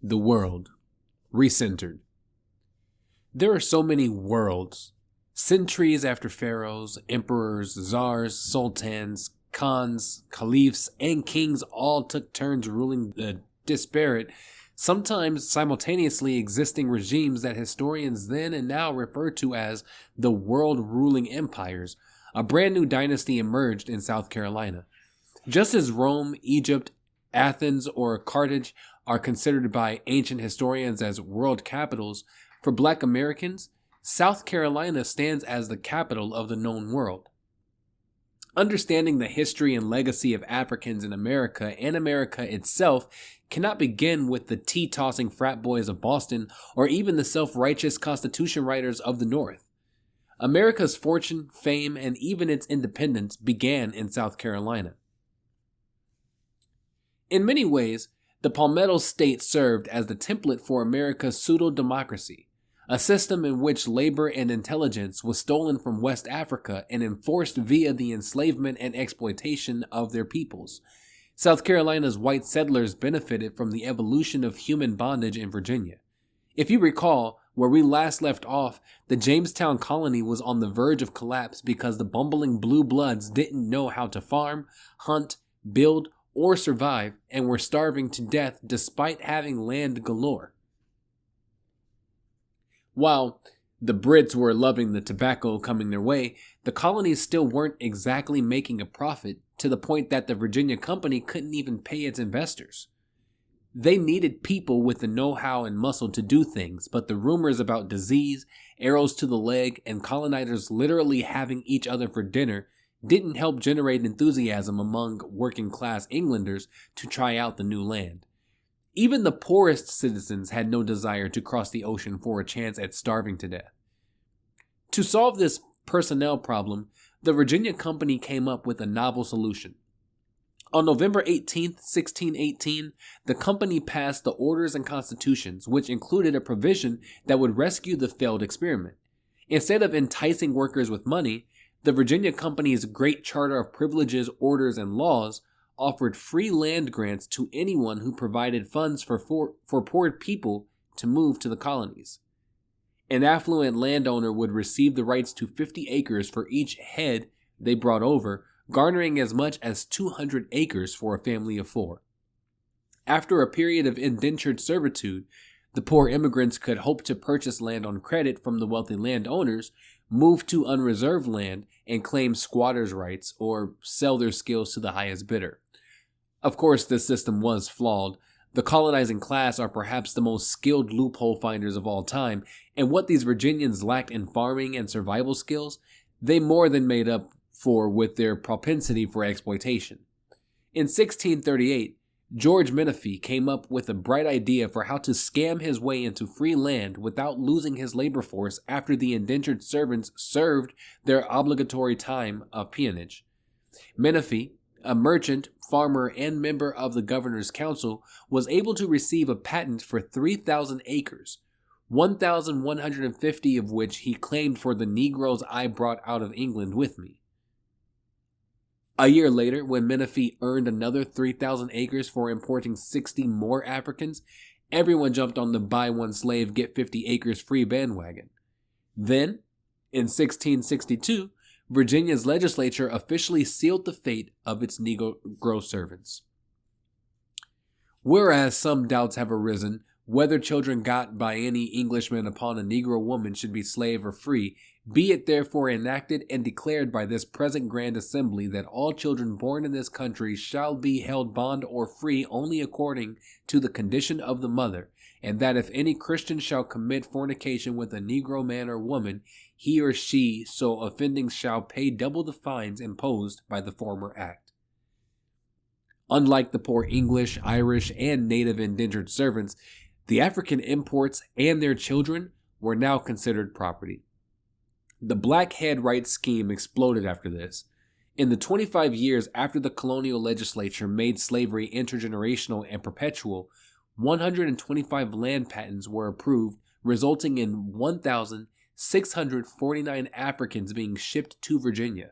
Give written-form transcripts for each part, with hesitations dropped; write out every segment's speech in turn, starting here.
The world. Recentered. There are so many worlds. Centuries after pharaohs, emperors, czars, sultans, khans, caliphs, and kings all took turns ruling the disparate, sometimes simultaneously existing regimes that historians then and now refer to as the world-ruling empires. A brand new dynasty emerged in South Carolina. Just as Rome, Egypt, Athens, or Carthage are considered by ancient historians as world capitals, for Black Americans, South Carolina stands as the capital of the known world. Understanding the history and legacy of Africans in America and America itself cannot begin with the tea-tossing frat boys of Boston or even the self-righteous Constitution writers of the North. America's fortune, fame, and even its independence began in South Carolina. In many ways, the Palmetto State served as the template for America's pseudo-democracy, a system in which labor and intelligence was stolen from West Africa and enforced via the enslavement and exploitation of their peoples. South Carolina's white settlers benefited from the evolution of human bondage in Virginia. If you recall, where we last left off, the Jamestown colony was on the verge of collapse because the bumbling blue bloods didn't know how to farm, hunt, build, or survive, and were starving to death despite having land galore. While the Brits were loving the tobacco coming their way, the colonies still weren't exactly making a profit, to the point that the Virginia Company couldn't even pay its investors. They needed people with the know-how and muscle to do things, but the rumors about disease, arrows to the leg, and colonizers literally having each other for dinner didn't help generate enthusiasm among working-class Englanders to try out the new land. Even the poorest citizens had no desire to cross the ocean for a chance at starving to death. To solve this personnel problem, the Virginia Company came up with a novel solution. On November 18, 1618, the company passed the Orders and Constitutions, which included a provision that would rescue the failed experiment. Instead of enticing workers with money, the Virginia Company's Great Charter of Privileges, Orders, and Laws offered free land grants to anyone who provided funds for poor people to move to the colonies. An affluent landowner would receive the rights to 50 acres for each head they brought over, garnering as much as 200 acres for a family of 4. After a period of indentured servitude, the poor immigrants could hope to purchase land on credit from the wealthy landowners, move to unreserved land, and claim squatters' rights or sell their skills to the highest bidder. Of course, this system was flawed. The colonizing class are perhaps the most skilled loophole finders of all time, and what these Virginians lacked in farming and survival skills, they more than made up for with their propensity for exploitation. In 1638, George Menifee came up with a bright idea for how to scam his way into free land without losing his labor force after the indentured servants served their obligatory time of peonage. Menifee, a merchant, farmer, and member of the governor's council, was able to receive a patent for 3,000 acres, 1,150 of which he claimed for the Negroes I brought out of England with me. A year later, when Menifee earned another 3,000 acres for importing 60 more Africans, everyone jumped on the buy one slave, get 50 acres free bandwagon. Then, in 1662, Virginia's legislature officially sealed the fate of its Negro servants. Whereas some doubts have arisen whether children got by any Englishman upon a Negro woman should be slave or free, be it therefore enacted and declared by this present Grand Assembly that all children born in this country shall be held bond or free only according to the condition of the mother, and that if any Christian shall commit fornication with a Negro man or woman, he or she so offending shall pay double the fines imposed by the former act. Unlike the poor English, Irish, and native indentured servants, the African imports and their children were now considered property. The Black Head Right scheme exploded after this. In the 25 years after the colonial legislature made slavery intergenerational and perpetual, 125 land patents were approved, resulting in 1,649 Africans being shipped to Virginia.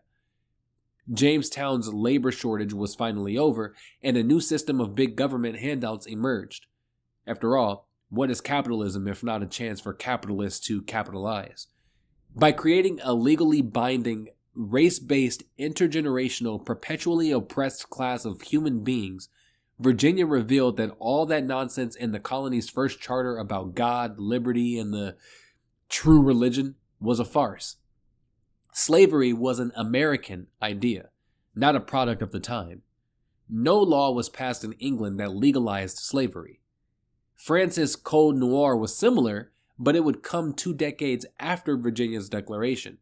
Jamestown's labor shortage was finally over, and a new system of big government handouts emerged. After all, what is capitalism if not a chance for capitalists to capitalize? By creating a legally binding, race-based, intergenerational, perpetually oppressed class of human beings, Virginia revealed that all that nonsense in the colony's first charter about God, liberty, and the true religion was a farce. Slavery was an American idea, not a product of the time. No law was passed in England that legalized slavery. France's Code Noir was similar, but it would come 2 decades after Virginia's declaration.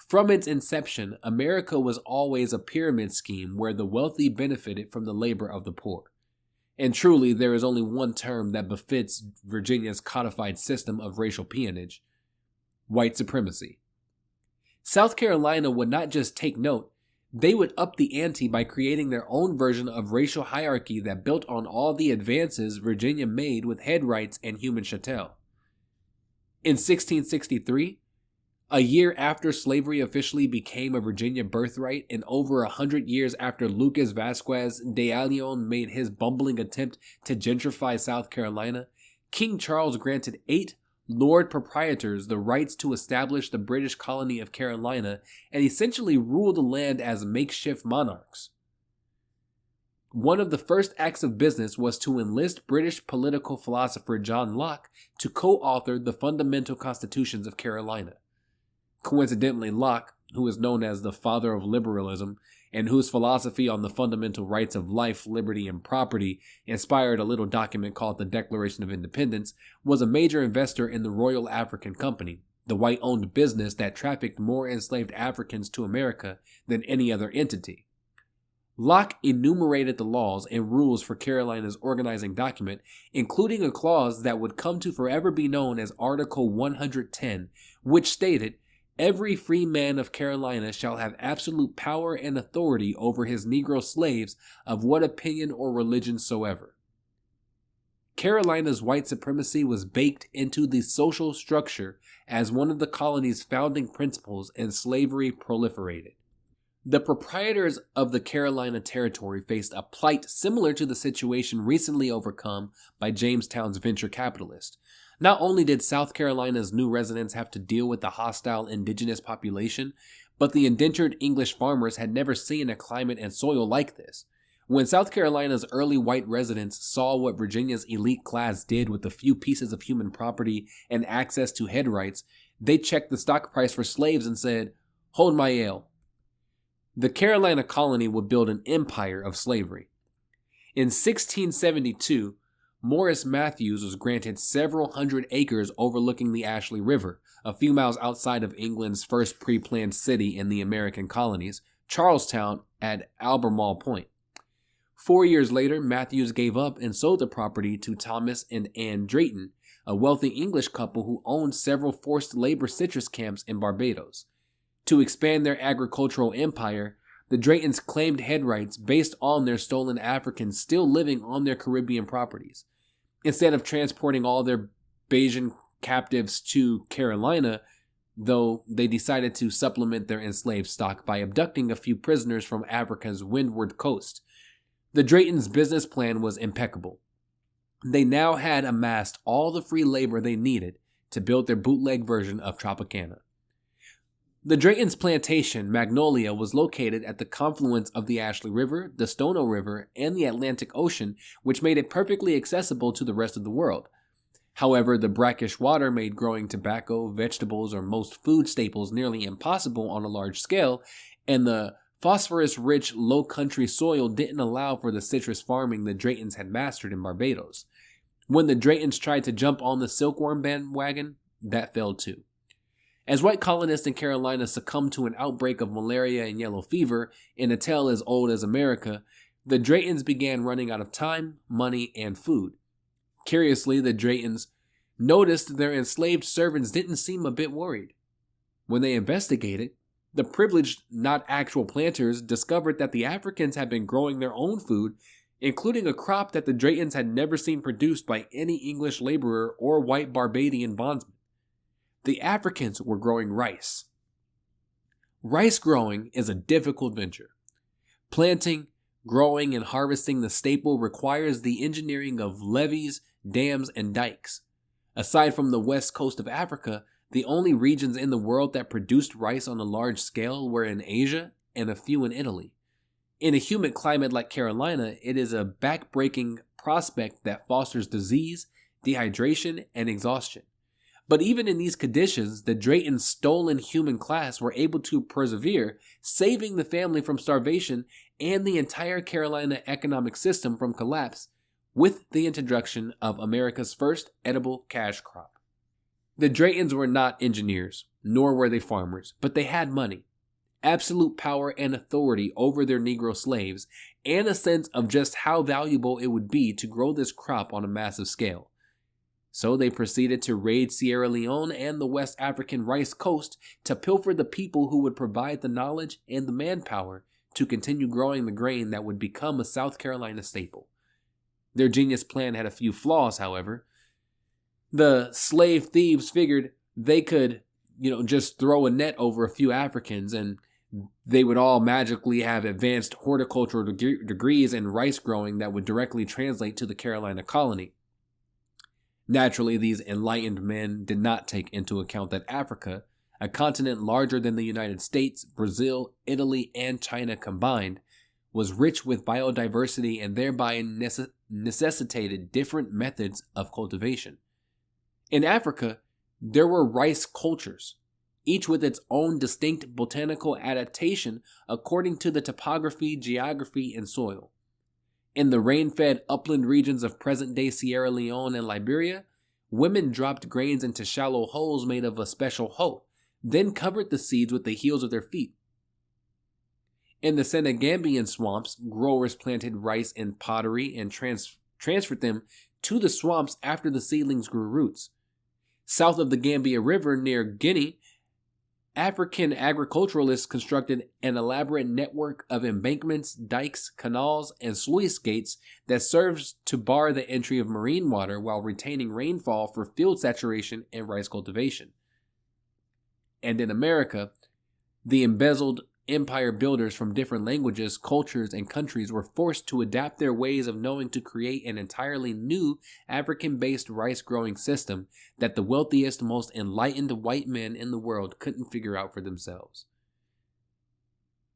From its inception, America was always a pyramid scheme where the wealthy benefited from the labor of the poor. And truly, there is only one term that befits Virginia's codified system of racial peonage: white supremacy. South Carolina would not just take note, they would up the ante by creating their own version of racial hierarchy that built on all the advances Virginia made with head rights and human chattel. In 1663, a year after slavery officially became a Virginia birthright and over 100 years after Lucas Vasquez de Ayllon made his bumbling attempt to gentrify South Carolina, King Charles granted 8 Lord Proprietors the rights to establish the British colony of Carolina and essentially rule the land as makeshift monarchs. One of the first acts of business was to enlist British political philosopher John Locke to co-author the fundamental constitutions of Carolina. Coincidentally, Locke, who is known as the father of liberalism, and whose philosophy on the fundamental rights of life, liberty, and property inspired a little document called the Declaration of Independence, was a major investor in the Royal African Company, the white-owned business that trafficked more enslaved Africans to America than any other entity. Locke enumerated the laws and rules for Carolina's organizing document, including a clause that would come to forever be known as Article 110, which stated, "Every free man of Carolina shall have absolute power and authority over his Negro slaves of what opinion or religion soever." Carolina's white supremacy was baked into the social structure as one of the colony's founding principles, and slavery proliferated. The proprietors of the Carolina Territory faced a plight similar to the situation recently overcome by Jamestown's venture capitalist. Not only did South Carolina's new residents have to deal with the hostile indigenous population, but the indentured English farmers had never seen a climate and soil like this. When South Carolina's early white residents saw what Virginia's elite class did with the few pieces of human property and access to head rights, they checked the stock price for slaves and said, "Hold my ale." The Carolina colony would build an empire of slavery. In 1672, Morris Matthews was granted several hundred acres overlooking the Ashley River, a few miles outside of England's first pre-planned city in the American colonies, Charlestown at Albemarle Point. 4 years later, Matthews gave up and sold the property to Thomas and Anne Drayton, a wealthy English couple who owned several forced labor citrus camps in Barbados. To expand their agricultural empire, the Draytons claimed head rights based on their stolen Africans still living on their Caribbean properties. Instead of transporting all their Bayesian captives to Carolina, though, they decided to supplement their enslaved stock by abducting a few prisoners from Africa's windward coast. The Draytons' business plan was impeccable. They now had amassed all the free labor they needed to build their bootleg version of Tropicana. The Draytons' plantation, Magnolia, was located at the confluence of the Ashley River, the Stono River, and the Atlantic Ocean, which made it perfectly accessible to the rest of the world. However, the brackish water made growing tobacco, vegetables, or most food staples nearly impossible on a large scale, and the phosphorus-rich low-country soil didn't allow for the citrus farming the Draytons had mastered in Barbados. When the Draytons tried to jump on the silkworm bandwagon, that failed too. As white colonists in Carolina succumbed to an outbreak of malaria and yellow fever in a tale as old as America, the Draytons began running out of time, money, and food. Curiously, the Draytons noticed their enslaved servants didn't seem a bit worried. When they investigated, the privileged, not actual planters discovered that the Africans had been growing their own food, including a crop that the Draytons had never seen produced by any English laborer or white Barbadian bondsman. The Africans were growing rice. Rice growing is a difficult venture. Planting, growing, and harvesting the staple requires the engineering of levees, dams, and dikes. Aside from the west coast of Africa, the only regions in the world that produced rice on a large scale were in Asia and a few in Italy. In a humid climate like Carolina, it is a backbreaking prospect that fosters disease, dehydration, and exhaustion. But even in these conditions, the Drayton's stolen human class were able to persevere, saving the family from starvation and the entire Carolina economic system from collapse with the introduction of America's first edible cash crop. The Draytons were not engineers, nor were they farmers, but they had money, absolute power and authority over their Negro slaves, and a sense of just how valuable it would be to grow this crop on a massive scale. So they proceeded to raid Sierra Leone and the West African rice coast to pilfer the people who would provide the knowledge and the manpower to continue growing the grain that would become a South Carolina staple. Their genius plan had a few flaws, however. The slave thieves figured they could, just throw a net over a few Africans and they would all magically have advanced horticultural degrees in rice growing that would directly translate to the Carolina colony. Naturally, these enlightened men did not take into account that Africa, a continent larger than the United States, Brazil, Italy, and China combined, was rich with biodiversity and thereby necessitated different methods of cultivation. In Africa, there were rice cultures, each with its own distinct botanical adaptation according to the topography, geography, and soil. In the rain-fed upland regions of present-day Sierra Leone and Liberia, women dropped grains into shallow holes made of a special hoe, then covered the seeds with the heels of their feet. In the Senegambian swamps, growers planted rice in pottery and transferred them to the swamps after the seedlings grew roots. South of the Gambia River near Guinea, African agriculturalists constructed an elaborate network of embankments, dikes, canals, and sluice gates that serves to bar the entry of marine water while retaining rainfall for field saturation and rice cultivation. And in America, the embezzled empire builders from different languages, cultures, and countries were forced to adapt their ways of knowing to create an entirely new African-based rice-growing system that the wealthiest, most enlightened white men in the world couldn't figure out for themselves.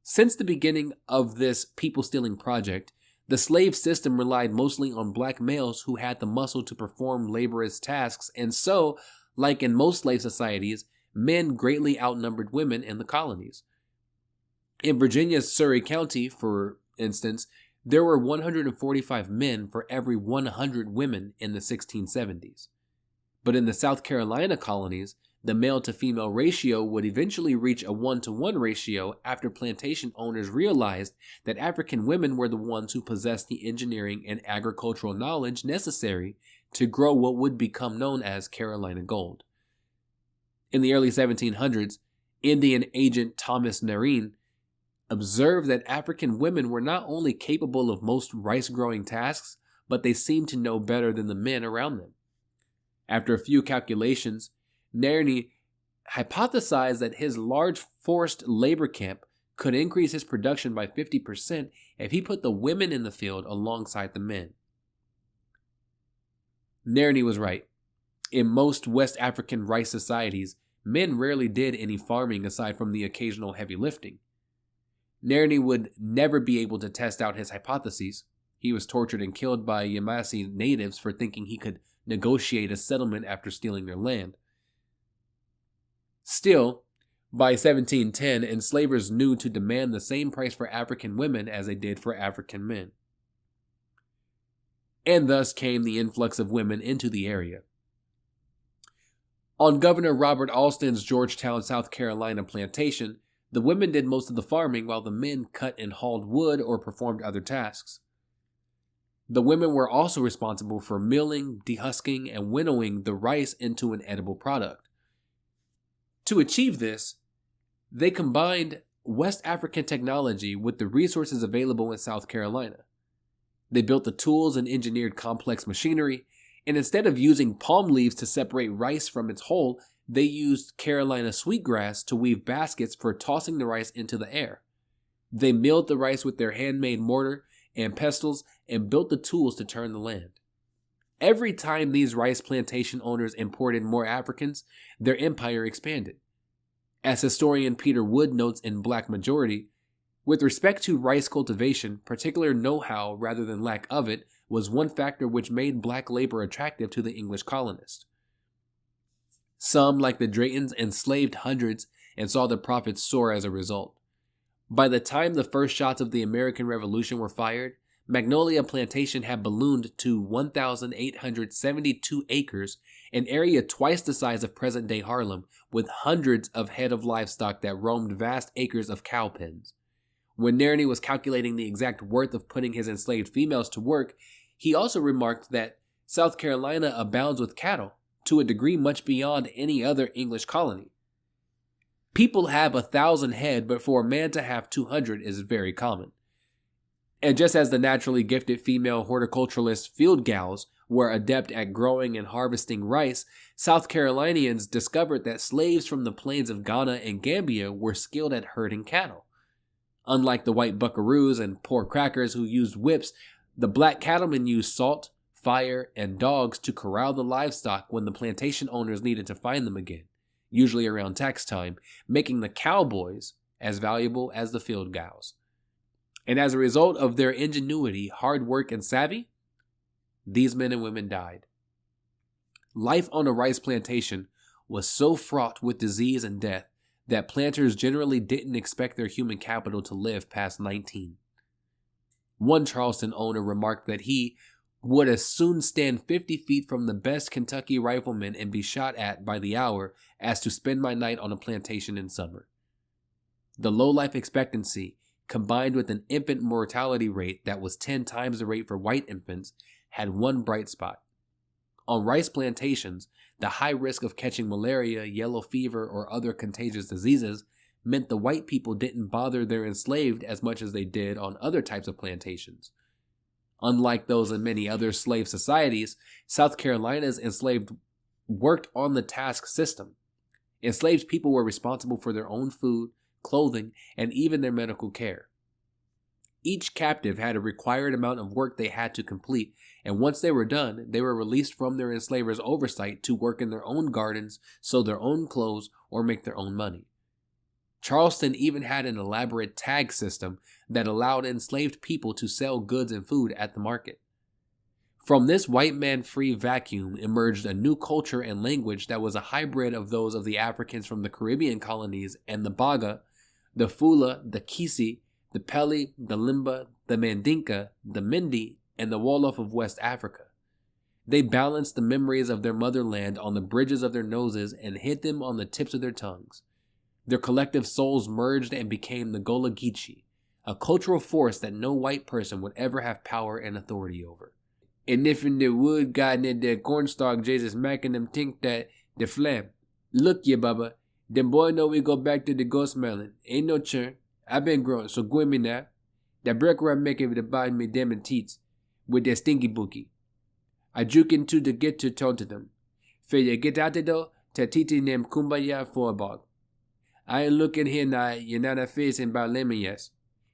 Since the beginning of this people-stealing project, the slave system relied mostly on black males who had the muscle to perform laborious tasks, and so, like in most slave societies, men greatly outnumbered women in the colonies. In Virginia's Surry County, for instance, there were 145 men for every 100 women in the 1670s. But in the South Carolina colonies, the male-to-female ratio would eventually reach a 1-to-1 ratio after plantation owners realized that African women were the ones who possessed the engineering and agricultural knowledge necessary to grow what would become known as Carolina gold. In the early 1700s, Indian agent Thomas Narine observed that African women were not only capable of most rice-growing tasks, but they seemed to know better than the men around them. After a few calculations, Narine hypothesized that his large forced labor camp could increase his production by 50% if he put the women in the field alongside the men. Narine was right. In most West African rice societies, men rarely did any farming aside from the occasional heavy lifting. Narine would never be able to test out his hypotheses. He was tortured and killed by Yamasee natives for thinking he could negotiate a settlement after stealing their land. Still, by 1710, enslavers knew to demand the same price for African women as they did for African men. And thus came the influx of women into the area. On Governor Robert Alston's Georgetown, South Carolina plantation, the women did most of the farming while the men cut and hauled wood or performed other tasks. The women were also responsible for milling, dehusking, and winnowing the rice into an edible product. To achieve this, they combined West African technology with the resources available in South Carolina. They built the tools and engineered complex machinery, and instead of using palm leaves to separate rice from its hull, they used Carolina sweetgrass to weave baskets for tossing the rice into the air. They milled the rice with their handmade mortar and pestles and built the tools to turn the land. Every time these rice plantation owners imported more Africans, their empire expanded. As historian Peter Wood notes in Black Majority, with respect to rice cultivation, particular know-how rather than lack of it was one factor which made black labor attractive to the English colonists. Some, like the Draytons, enslaved hundreds and saw their profits soar as a result. By the time the first shots of the American Revolution were fired, Magnolia Plantation had ballooned to 1,872 acres, an area twice the size of present-day Harlem, with hundreds of head of livestock that roamed vast acres of cow pens. When Nairney was calculating the exact worth of putting his enslaved females to work, he also remarked that South Carolina abounds with cattle, to a degree much beyond any other English colony. People have 1,000 head, but for a man to have 200 is very common. And just as the naturally gifted female horticulturalist field gals were adept at growing and harvesting rice, South Carolinians discovered that slaves from the plains of Ghana and Gambia were skilled at herding cattle. Unlike the white buckaroos and poor crackers who used whips, the black cattlemen used salt, fire, and dogs to corral the livestock when the plantation owners needed to find them again, usually around tax time, making the cowboys as valuable as the field gals. And as a result of their ingenuity, hard work, and savvy, these men and women died. Life on a rice plantation was so fraught with disease and death that planters generally didn't expect their human capital to live past 19. One Charleston owner remarked that he would as soon stand 50 feet from the best Kentucky rifleman and be shot at by the hour as to spend my night on a plantation in summer. The low life expectancy, combined with an infant mortality rate that was 10 times the rate for white infants, had one bright spot. On rice plantations, the high risk of catching malaria, yellow fever, or other contagious diseases meant the white people didn't bother their enslaved as much as they did on other types of plantations. Unlike those in many other slave societies, South Carolina's enslaved worked on the task system. Enslaved people were responsible for their own food, clothing, and even their medical care. Each captive had a required amount of work they had to complete, and once they were done, they were released from their enslaver's oversight to work in their own gardens, sew their own clothes, or make their own money. Charleston even had an elaborate tag system that allowed enslaved people to sell goods and food at the market. From this white man-free vacuum emerged a new culture and language that was a hybrid of those of the Africans from the Caribbean colonies and the Baga, the Fula, the Kisi, the Peli, the Limba, the Mandinka, the Mindi, and the Wolof of West Africa. They balanced the memories of their motherland on the bridges of their noses and hid them on the tips of their tongues. Their collective souls merged and became the Gullah Geechee, a cultural force that no white person would ever have power and authority over. And if in the wood God in the cornstalk Jesus making them think that the flam. Look ya, Baba, them boy know we go back to the ghost melon. Ain't no churn. I been growing, so go me now. That break where I make it with the me them and teats, with their stinky bookie. I juke into the get to tone to them. Fail ya get out the door, te titi them kumbaya for a bog. I ain't looking here now, you not a face in about lemon yes.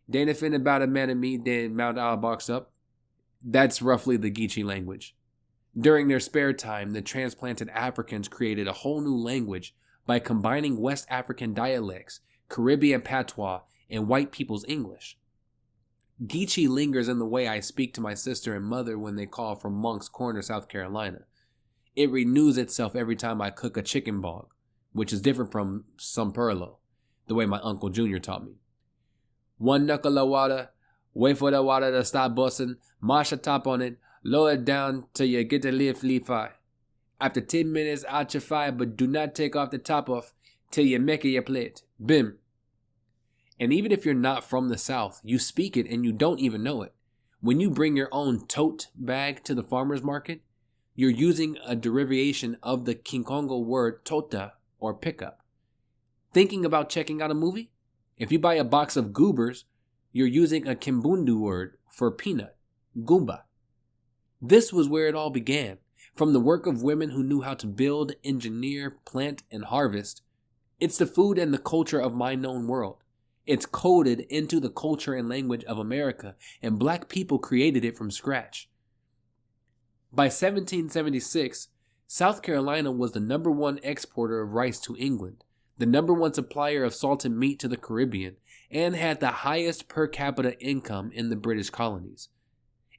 They ain't a fin about a man of me, then mount our box up. That's roughly the Geechee language. During their spare time, the transplanted Africans created a whole new language by combining West African dialects, Caribbean patois, and white people's English. Geechee lingers in the way I speak to my sister and mother when they call from Monk's Corner, South Carolina. It renews itself every time I cook a chicken bog, which is different from some perlo, the way my Uncle Junior taught me. One knuckle of water, wait for the water to stop busting, mash a top on it, lower it down till you get the lid flea fire. After 10 minutes, out your fire, but do not take off the top off till you make it your plate. Bim. And even if you're not from the South, you speak it and you don't even know it. When you bring your own tote bag to the farmer's market, you're using a derivation of the Kinkongo word tota, or pickup. Thinking about checking out a movie? If you buy a box of goobers, you're using a Kimbundu word for peanut, goomba. This was where it all began. From the work of women who knew how to build, engineer, plant, and harvest. It's the food and the culture of my known world. It's coded into the culture and language of America, and black people created it from scratch. By 1776, South Carolina was the number one exporter of rice to England, the number one supplier of salted meat to the Caribbean, and had the highest per capita income in the British colonies.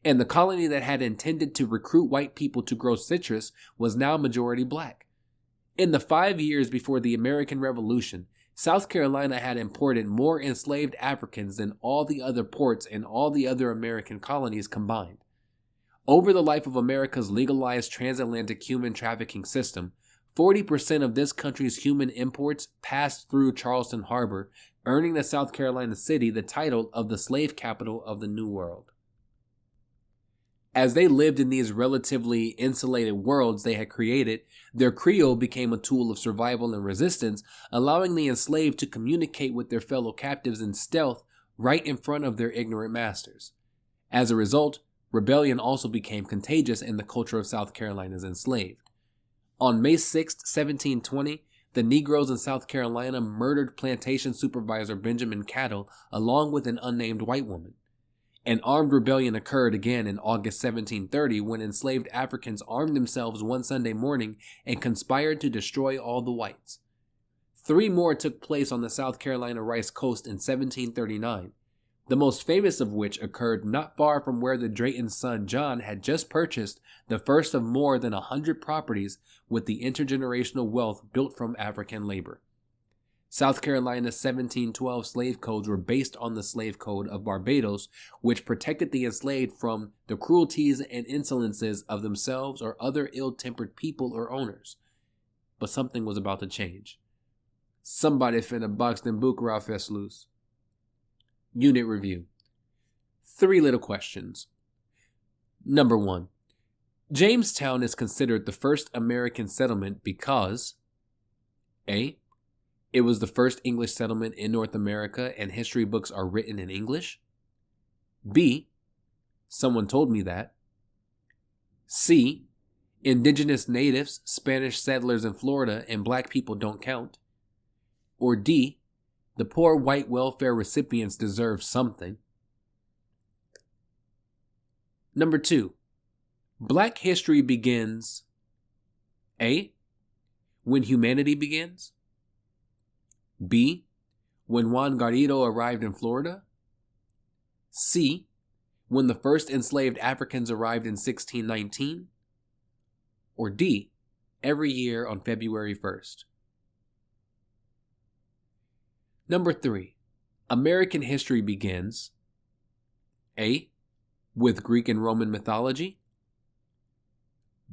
And the colony that had intended to recruit white people to grow citrus was now majority black. In the 5 years before the American Revolution, South Carolina had imported more enslaved Africans than all the other ports and all the other American colonies combined. Over the life of America's legalized transatlantic human trafficking system, 40% of this country's human imports passed through Charleston Harbor, earning the South Carolina city the title of the slave capital of the New World. As they lived in these relatively insulated worlds they had created, their Creole became a tool of survival and resistance, allowing the enslaved to communicate with their fellow captives in stealth right in front of their ignorant masters. As a result, rebellion also became contagious in the culture of South Carolina's enslaved. On May 6, 1720, the Negroes in South Carolina murdered plantation supervisor Benjamin Cattle along with an unnamed white woman. An armed rebellion occurred again in August 1730 when enslaved Africans armed themselves one Sunday morning and conspired to destroy all the whites. 3 more took place on the South Carolina rice coast in 1739, the most famous of which occurred not far from where the Drayton's son John had just purchased the first of more than 100 properties with the intergenerational wealth built from African labor. South Carolina's 1712 slave codes were based on the slave code of Barbados, which protected the enslaved from the cruelties and insolences of themselves or other ill-tempered people or owners. But something was about to change. Somebody finna box them Bucra fest loose. Unit review. 3 little questions. Number 1. Jamestown is considered the first American settlement because A. It was the first English settlement in North America and history books are written in English. B. Someone told me that. C. Indigenous natives, Spanish settlers in Florida, and black people don't count. Or D. The poor white welfare recipients deserve something. Number 2. Black history begins A. When humanity begins. B. When Juan Garrido arrived in Florida. C. When the first enslaved Africans arrived in 1619. Or D. Every year on February 1st. Number 3. American history begins A. With Greek and Roman mythology.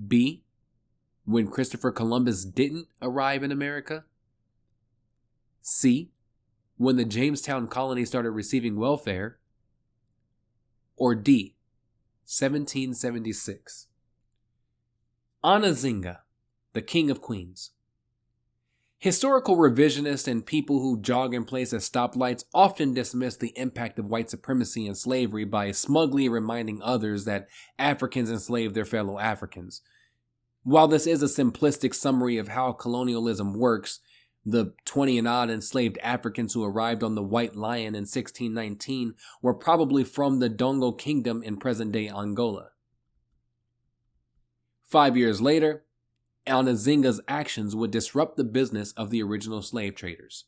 B. When Christopher Columbus didn't arrive in America. C. When the Jamestown colony started receiving welfare. Or D. 1776. Ana Nzinga, the King of Queens. Historical revisionists and people who jog in place at stoplights often dismiss the impact of white supremacy and slavery by smugly reminding others that Africans enslaved their fellow Africans. While this is a simplistic summary of how colonialism works, the 20 and odd enslaved Africans who arrived on the White Lion in 1619 were probably from the Dongo Kingdom in present-day Angola. 5 years later, Ana Nzinga's actions would disrupt the business of the original slave traders.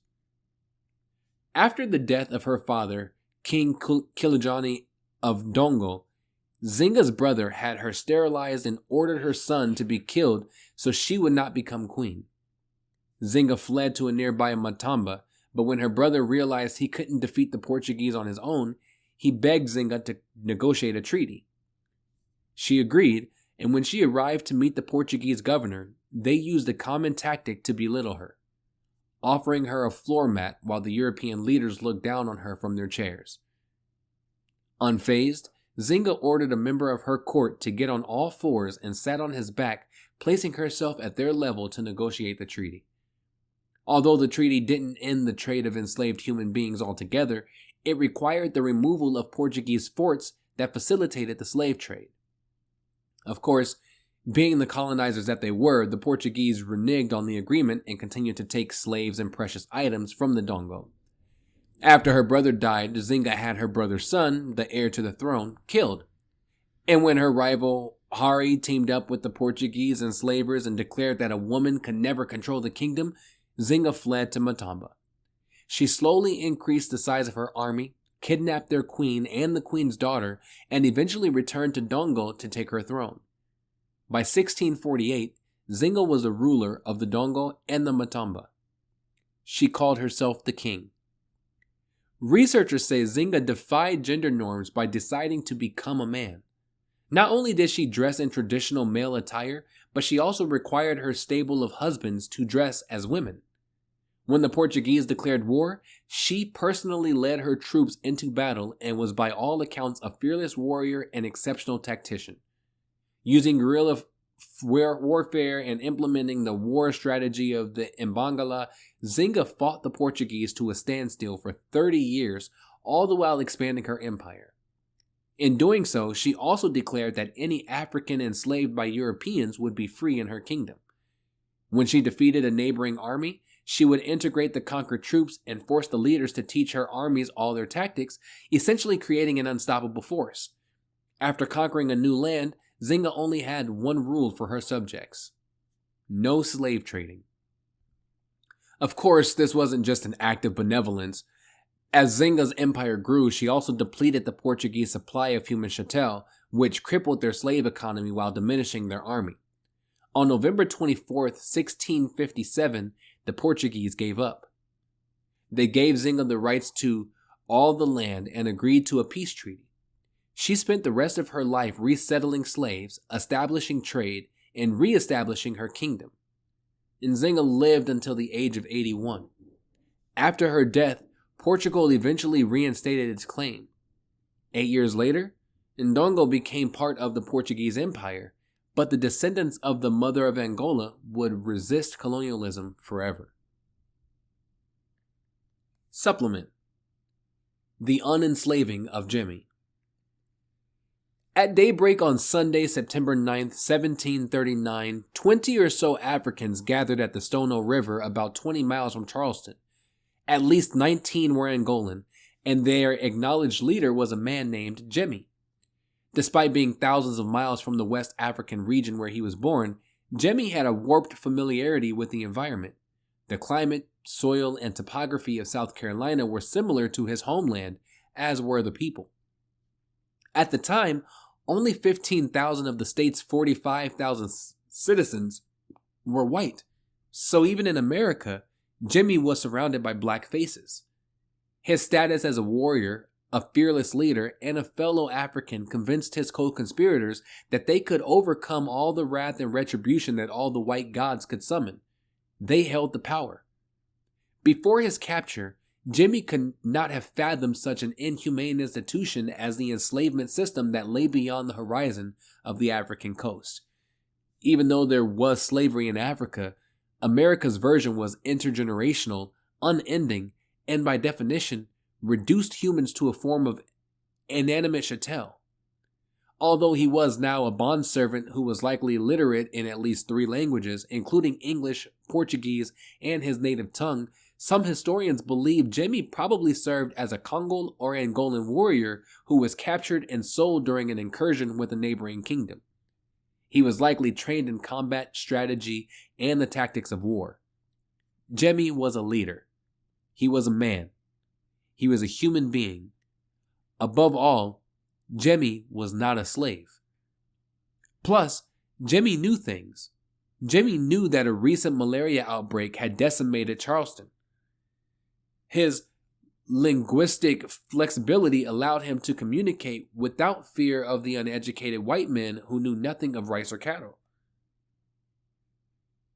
After the death of her father, King Kilajani of Dongo, Nzinga's brother had her sterilized and ordered her son to be killed so she would not become queen. Nzinga fled to a nearby Matamba, but when her brother realized he couldn't defeat the Portuguese on his own, he begged Nzinga to negotiate a treaty. She agreed, and when she arrived to meet the Portuguese governor, they used a common tactic to belittle her, offering her a floor mat while the European leaders looked down on her from their chairs. Unfazed, Nzinga ordered a member of her court to get on all fours and sat on his back, placing herself at their level to negotiate the treaty. Although the treaty didn't end the trade of enslaved human beings altogether, it required the removal of Portuguese forts that facilitated the slave trade. Of course, being the colonizers that they were, the Portuguese reneged on the agreement and continued to take slaves and precious items from the Dongo. After her brother died, Nzinga had her brother's son, the heir to the throne, killed. And when her rival Hari teamed up with the Portuguese enslavers and declared that a woman could never control the kingdom, Nzinga fled to Matamba. She slowly increased the size of her army, kidnapped their queen and the queen's daughter, and eventually returned to Dongo to take her throne. By 1648, Nzinga was the ruler of the Dongo and the Matamba. She called herself the king. Researchers say Nzinga defied gender norms by deciding to become a man. Not only did she dress in traditional male attire, but she also required her stable of husbands to dress as women. When the Portuguese declared war, she personally led her troops into battle and was by all accounts a fearless warrior and exceptional tactician. Using guerrilla warfare and implementing the war strategy of the Mbangala, Nzinga fought the Portuguese to a standstill for 30 years, all the while expanding her empire. In doing so, she also declared that any African enslaved by Europeans would be free in her kingdom. When she defeated a neighboring army, she would integrate the conquered troops and force the leaders to teach her armies all their tactics, essentially creating an unstoppable force. After conquering a new land, Nzinga only had one rule for her subjects: no slave trading. Of course, this wasn't just an act of benevolence. As Nzinga's empire grew, she also depleted the Portuguese supply of human chattel, which crippled their slave economy while diminishing their army. On November 24th, 1657, the Portuguese gave up. They gave Nzinga the rights to all the land and agreed to a peace treaty. She spent the rest of her life resettling slaves, establishing trade, and reestablishing her kingdom. Nzinga lived until the age of 81. After her death, Portugal eventually reinstated its claim. 8 years later, Ndongo became part of the Portuguese Empire, but the descendants of the mother of Angola would resist colonialism forever. Supplement: The Unenslaving of Jimmy. At daybreak on Sunday, September 9th, 1739, 20 or so Africans gathered at the Stono River about 20 miles from Charleston. At least 19 were Angolan, and their acknowledged leader was a man named Jimmy. Despite being thousands of miles from the West African region where he was born, Jimmy had a warped familiarity with the environment. The climate, soil, and topography of South Carolina were similar to his homeland, as were the people. At the time, only 15,000 of the state's 45,000 citizens were white, so even in America, Jimmy was surrounded by black faces. His status as a warrior, a fearless leader, and a fellow African convinced his co-conspirators that they could overcome all the wrath and retribution that all the white gods could summon. They held the power. Before his capture, Jimmy could not have fathomed such an inhumane institution as the enslavement system that lay beyond the horizon of the African coast. Even though there was slavery in Africa, America's version was intergenerational, unending, and by definition, reduced humans to a form of inanimate chattel. Although he was now a bondservant who was likely literate in at least 3 languages, including English, Portuguese, and his native tongue, some historians believe Jimmy probably served as a Congol or Angolan warrior who was captured and sold during an incursion with a neighboring kingdom. He was likely trained in combat, strategy, and the tactics of war. Jimmy was a leader. He was a man. He was a human being. Above all, Jimmy was not a slave. Plus, Jimmy knew things. Jimmy knew that a recent malaria outbreak had decimated Charleston. His linguistic flexibility allowed him to communicate without fear of the uneducated white men who knew nothing of rice or cattle.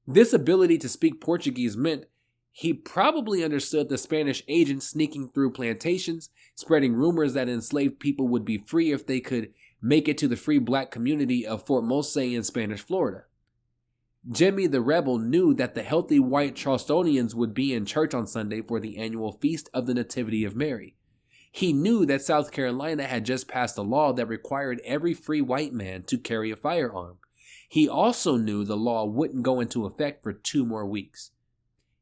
This ability to speak Portuguese meant he probably understood the Spanish agents sneaking through plantations, spreading rumors that enslaved people would be free if they could make it to the free black community of Fort Mose in Spanish Florida. Jimmy the rebel knew that the healthy white Charlestonians would be in church on Sunday for the annual feast of the Nativity of Mary. He knew that South Carolina had just passed a law that required every free white man to carry a firearm. He also knew the law wouldn't go into effect for 2 more weeks.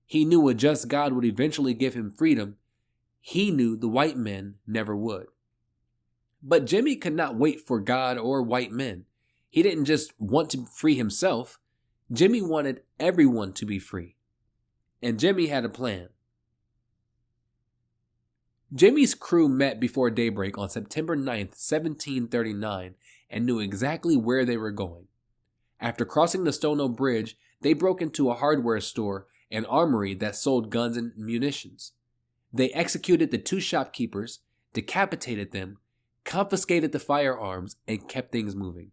He knew a just God would eventually give him freedom. He knew the white men never would. But Jimmy could not wait for God or white men. He didn't just want to free himself. Jimmy wanted everyone to be free. And Jimmy had a plan. Jimmy's crew met before daybreak on September 9th, 1739, and knew exactly where they were going. After crossing the Stono Bridge, they broke into a hardware store and armory that sold guns and munitions. They executed the 2 shopkeepers, decapitated them, confiscated the firearms, and kept things moving.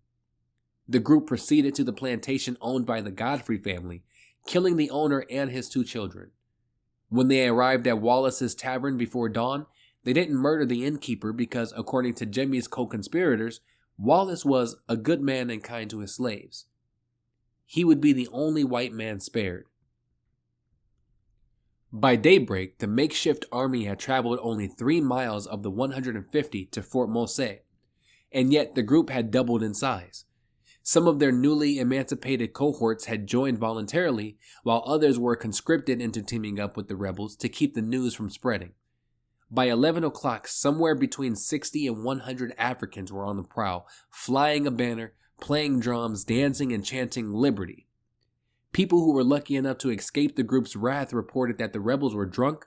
The group proceeded to the plantation owned by the Godfrey family, killing the owner and his 2 children. When they arrived at Wallace's tavern before dawn, they didn't murder the innkeeper because, according to Jimmy's co-conspirators, Wallace was a good man and kind to his slaves. He would be the only white man spared. By daybreak, the makeshift army had traveled only 3 miles of the 150 to Fort Mose, and yet the group had doubled in size. Some of their newly emancipated cohorts had joined voluntarily, while others were conscripted into teaming up with the rebels to keep the news from spreading. By 11 o'clock, somewhere between 60 and 100 Africans were on the prowl, flying a banner, playing drums, dancing, and chanting liberty. People who were lucky enough to escape the group's wrath reported that the rebels were drunk,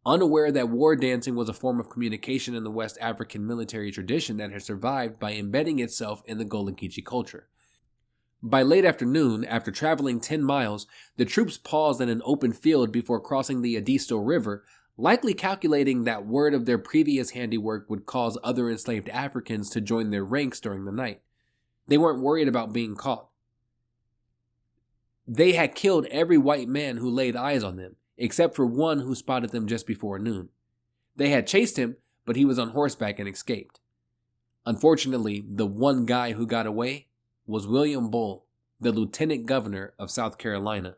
unaware that war dancing was a form of communication in the West African military tradition that had survived by embedding itself in the Gullah Geechee culture. By late afternoon, after traveling 10 miles, the troops paused in an open field before crossing the Edisto River, likely calculating that word of their previous handiwork would cause other enslaved Africans to join their ranks during the night. They weren't worried about being caught. They had killed every white man who laid eyes on them, except for one who spotted them just before noon. They had chased him, but he was on horseback and escaped. Unfortunately, the one guy who got away was William Bull, the lieutenant governor of South Carolina.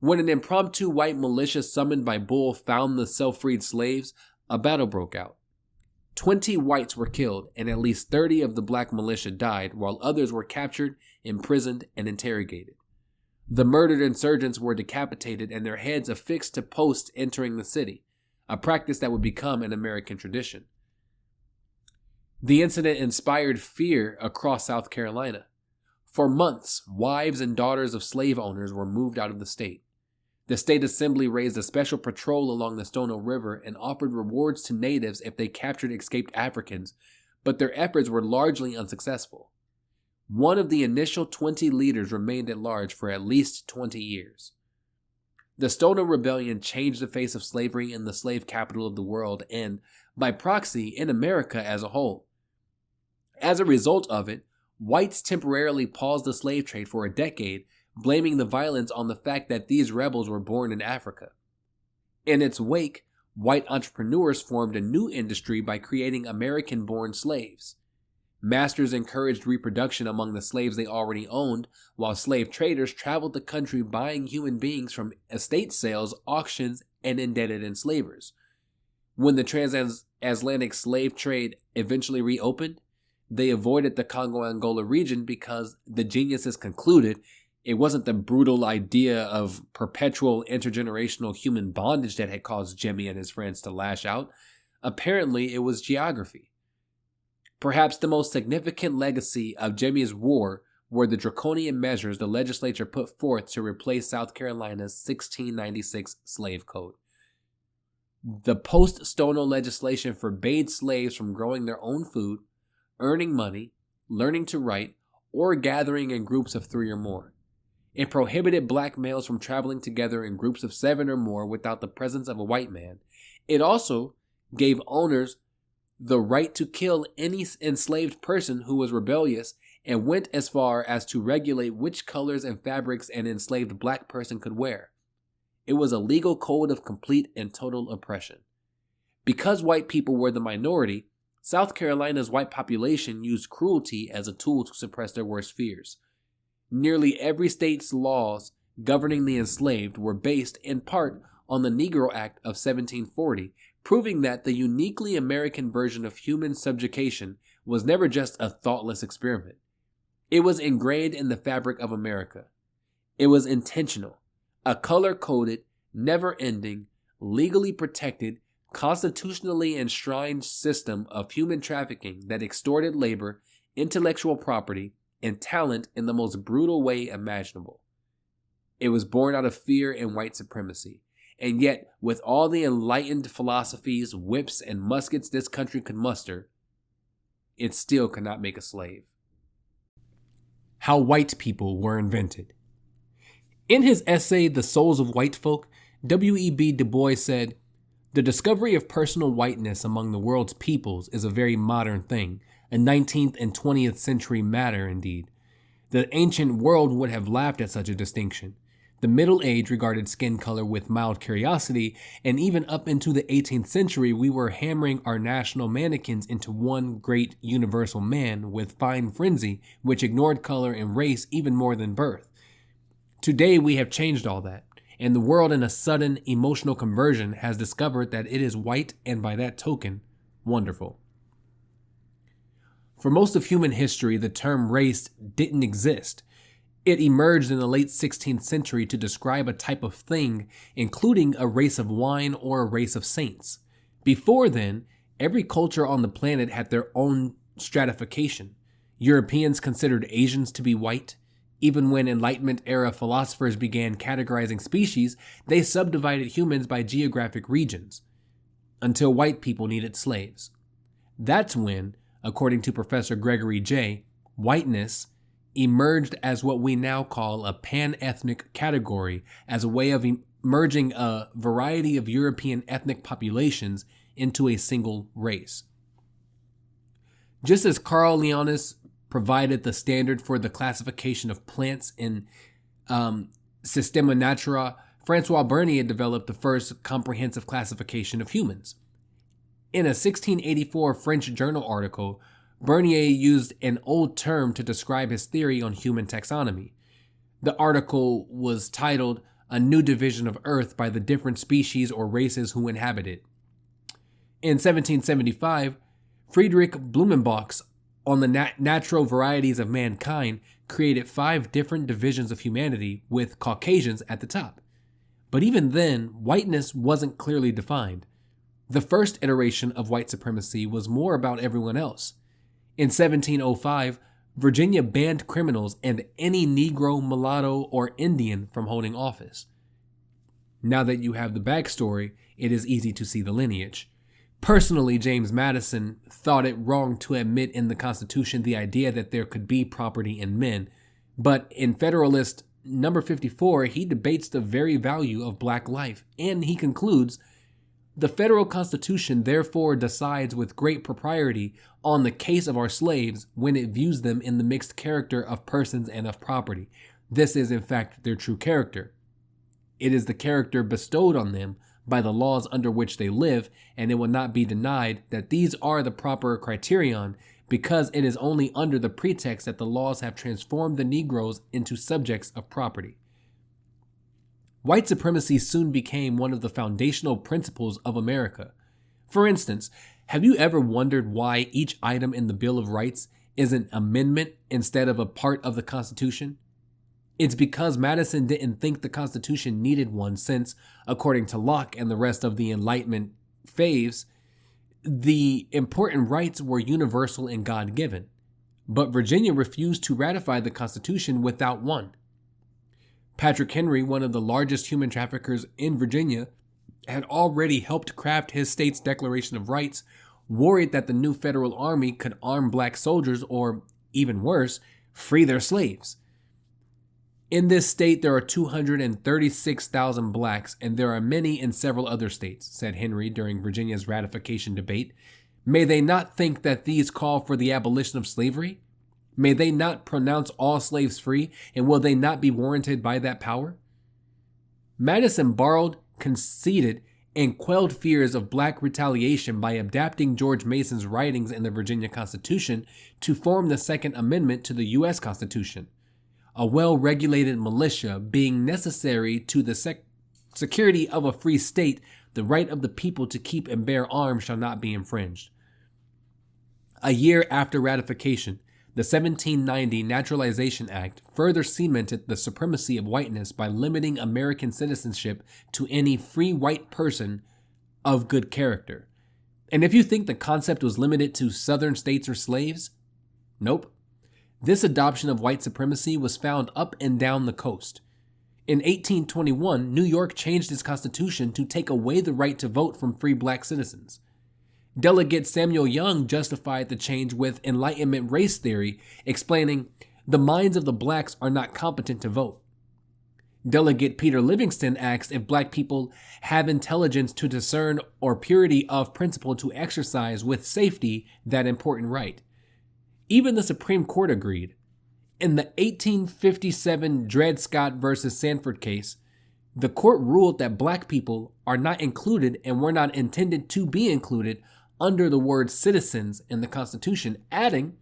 When an impromptu white militia summoned by Bull found the self-freed slaves, a battle broke out. 20 whites were killed, and at least 30 of the black militia died, while others were captured, imprisoned, and interrogated. The murdered insurgents were decapitated and their heads affixed to posts entering the city, a practice that would become an American tradition. The incident inspired fear across South Carolina. For months, wives and daughters of slave owners were moved out of the state. The state assembly raised a special patrol along the Stono River and offered rewards to natives if they captured escaped Africans, but their efforts were largely unsuccessful. One of the initial 20 leaders remained at large for at least 20 years. The Stono Rebellion changed the face of slavery in the slave capital of the world and, by proxy, in America as a whole. As a result of it, whites temporarily paused the slave trade for a decade, blaming the violence on the fact that these rebels were born in Africa. In its wake, white entrepreneurs formed a new industry by creating American-born slaves. Masters encouraged reproduction among the slaves they already owned, while slave traders traveled the country buying human beings from estate sales, auctions, and indebted enslavers. When the transatlantic slave trade eventually reopened, they avoided the Congo-Angola region because the geniuses concluded it wasn't the brutal idea of perpetual intergenerational human bondage that had caused Jimmy and his friends to lash out. Apparently, it was geography. Perhaps the most significant legacy of Jimmy's war were the draconian measures the legislature put forth to replace South Carolina's 1696 slave code. The post-Stono legislation forbade slaves from growing their own food, earning money, learning to write, or gathering in groups of 3 or more. It prohibited black males from traveling together in groups of 7 or more without the presence of a white man. It also gave owners the right to kill any enslaved person who was rebellious and went as far as to regulate which colors and fabrics an enslaved black person could wear. It was a legal code of complete and total oppression. Because white people were the minority, South Carolina's white population used cruelty as a tool to suppress their worst fears. Nearly every state's laws governing the enslaved were based in part on the Negro Act of 1740, proving that the uniquely American version of human subjugation was never just a thoughtless experiment. It was ingrained in the fabric of America. It was intentional, a color-coded, never-ending, legally protected, constitutionally enshrined system of human trafficking that extorted labor, intellectual property, and talent in the most brutal way imaginable. It was born out of fear and white supremacy. And yet, with all the enlightened philosophies, whips, and muskets this country could muster, it still could not make a slave. How white people were invented. In his essay, The Souls of White Folk, W.E.B. Du Bois said, "The discovery of personal whiteness among the world's peoples is a very modern thing, a 19th and 20th century matter indeed. The ancient world would have laughed at such a distinction. The Middle Age regarded skin color with mild curiosity, and even up into the 18th century we were hammering our national mannequins into one great universal man with fine frenzy, which ignored color and race even more than birth. Today we have changed all that, and the world in a sudden emotional conversion has discovered that it is white and by that token, wonderful." For most of human history, the term race didn't exist. It emerged in the late 16th century to describe a type of thing, including a race of wine or a race of saints. Before then, every culture on the planet had their own stratification. Europeans considered Asians to be white. Even when Enlightenment-era philosophers began categorizing species, they subdivided humans by geographic regions, until white people needed slaves. That's when, according to Professor Gregory J., whiteness emerged as what we now call a pan-ethnic category, as a way of merging a variety of European ethnic populations into a single race. Just as Carl Linnaeus provided the standard for the classification of plants in Systema Naturae, Francois Bernier developed the first comprehensive classification of humans. In a 1684 French journal article, Bernier used an old term to describe his theory on human taxonomy. The article was titled "A New Division of Earth by the Different Species or Races Who Inhabit It." In 1775, Friedrich Blumenbach's On the Natural Varieties of Mankind created 5 different divisions of humanity, with Caucasians at the top. But even then, whiteness wasn't clearly defined. The first iteration of white supremacy was more about everyone else. In 1705, Virginia banned criminals and any Negro, mulatto, or Indian from holding office. Now that you have the backstory, it is easy to see the lineage. Personally, James Madison thought it wrong to admit in the Constitution the idea that there could be property in men, but in Federalist number 54, he debates the very value of black life, and he concludes, "The federal Constitution therefore decides with great propriety on the case of our slaves when it views them in the mixed character of persons and of property. This is in fact their true character. It is the character bestowed on them by the laws under which they live, and it will not be denied that these are the proper criterion, because it is only under the pretext that the laws have transformed the Negroes into subjects of property." White supremacy soon became one of the foundational principles of America. For instance, have you ever wondered why each item in the Bill of Rights is an amendment instead of a part of the Constitution? It's because Madison didn't think the Constitution needed one, since, according to Locke and the rest of the Enlightenment faves, the important rights were universal and God-given. But Virginia refused to ratify the Constitution without one. Patrick Henry, one of the largest human traffickers in Virginia, had already helped craft his state's Declaration of Rights, worried that the new federal army could arm black soldiers or, even worse, free their slaves. "In this state there are 236,000 blacks, and there are many in several other states," said Henry during Virginia's ratification debate. "May they not think that these call for the abolition of slavery? May they not pronounce all slaves free, and will they not be warranted by that power?" Madison borrowed, conceded, and quelled fears of black retaliation by adapting George Mason's writings in the Virginia Constitution to form the Second Amendment to the U.S. Constitution. A well-regulated militia being necessary to the security of a free state, the right of the people to keep and bear arms shall not be infringed. A year after ratification, the 1790 Naturalization Act further cemented the supremacy of whiteness by limiting American citizenship to any free white person of good character. And if you think the concept was limited to southern states or slaves, Nope. This adoption of white supremacy was found up and down the coast. In 1821, New York changed its constitution to take away the right to vote from free black citizens. Delegate Samuel Young justified the change with Enlightenment race theory, explaining, "The minds of the blacks are not competent to vote." Delegate Peter Livingston asked if black people have intelligence to discern or purity of principle to exercise with safety that important right. Even the Supreme Court agreed. In the 1857 Dred Scott versus Sanford case, the court ruled that black people are not included and were not intended to be included under the word citizens in the Constitution, adding,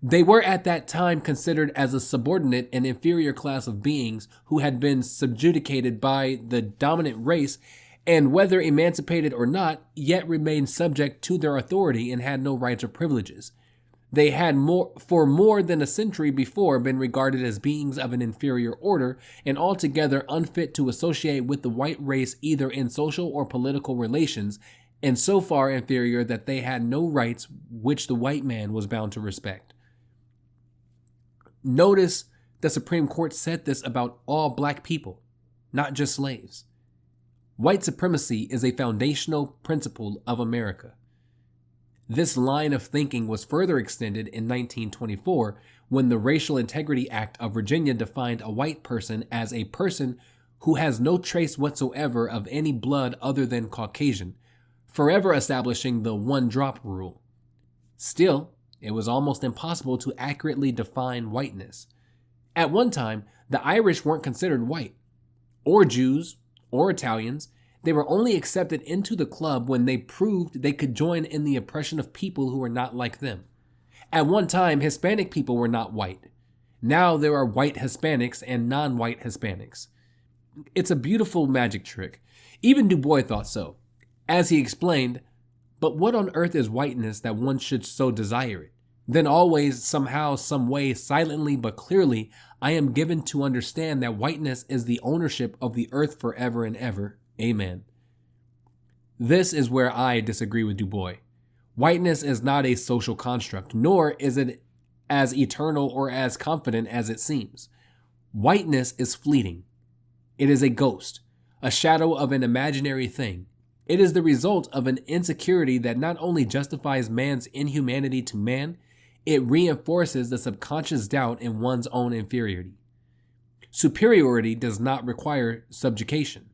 "They were at that time considered as a subordinate and inferior class of beings who had been subjugated by the dominant race, and whether emancipated or not, yet remained subject to their authority and had no rights or privileges. They had for more than a century before been regarded as beings of an inferior order and altogether unfit to associate with the white race either in social or political relations, and so far inferior that they had no rights which the white man was bound to respect." Notice the Supreme Court said this about all black people, not just slaves. White supremacy is a foundational principle of America. This line of thinking was further extended in 1924 when the Racial Integrity Act of Virginia defined a white person as a person who has no trace whatsoever of any blood other than Caucasian, forever establishing the one-drop rule. Still, it was almost impossible to accurately define whiteness. At one time, the Irish weren't considered white, or Jews, or Italians. They were only accepted into the club when they proved they could join in the oppression of people who were not like them. At one time, Hispanic people were not white. Now there are white Hispanics and non-white Hispanics. It's a beautiful magic trick. Even Du Bois thought so. As he explained, "But what on earth is whiteness that one should so desire it? Then always, somehow, some way, silently but clearly, I am given to understand that whiteness is the ownership of the earth forever and ever. Amen." This is where I disagree with Du Bois. Whiteness is not a social construct, nor is it as eternal or as confident as it seems. Whiteness is fleeting. It is a ghost, a shadow of an imaginary thing. It is the result of an insecurity that not only justifies man's inhumanity to man, it reinforces the subconscious doubt in one's own inferiority. Superiority does not require subjugation.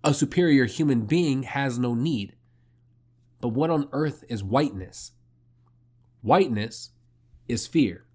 A superior human being has no need. But what on earth is whiteness? Whiteness is fear.